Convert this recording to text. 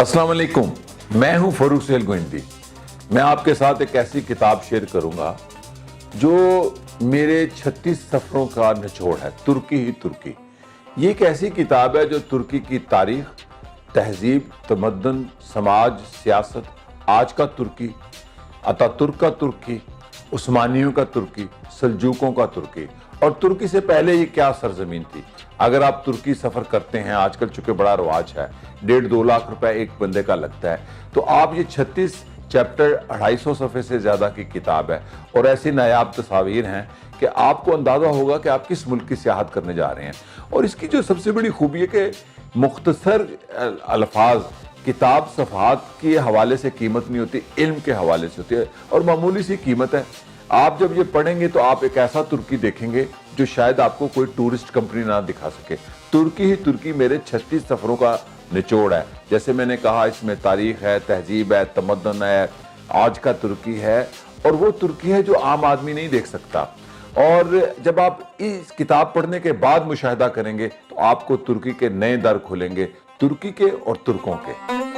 अस्सलाम वालेकुम, मैं हूं फरूक सुहेल गोइंदी। मैं आपके साथ एक ऐसी किताब शेयर करूंगा जो मेरे 36 सफ़रों का निचोड़ है, तुर्की ही तुर्की। ये एक ऐसी किताब है जो तुर्की की तारीख, तहजीब, तमद्दुन, समाज, सियासत, आज का तुर्की, अतातुर्क का तुर्की, उस्मानियों का तुर्की, सल्जूकों का तुर्की और तुर्की से पहले ये क्या सरजमीन थी। अगर आप तुर्की सफ़र करते हैं, आजकल चूंकि बड़ा रवाज है, 1.5-2 लाख रुपए एक बंदे का लगता है, तो आप ये 36 चैप्टर 250 सफ़े से ज़्यादा की किताब है और ऐसी नायाब तस्वीर हैं कि आपको अंदाज़ा होगा कि आप किस मुल्क की सियाहत करने जा रहे हैं। और इसकी जो सबसे बड़ी खूबी है कि मुख्तसर अल्फाज, किताब सफ़हात के हवाले से कीमत नहीं होती, इल्म के हवाले से होती है और मामूली सी कीमत है। आप जब ये पढ़ेंगे तो आप एक ऐसा तुर्की देखेंगे जो शायद आपको कोई टूरिस्ट कंपनी ना दिखा सके। तुर्की ही तुर्की मेरे 36 सफ़रों का निचोड़ है। जैसे मैंने कहा, इसमें तारीख है, तहजीब है, तमद्दुन है, आज का तुर्की है और वो तुर्की है जो आम आदमी नहीं देख सकता। और जब आप इस किताब पढ़ने के बाद मुशाहिदा करेंगे तो आपको तुर्की के नए दर खुलेंगे, तुर्की के और तुर्कों के।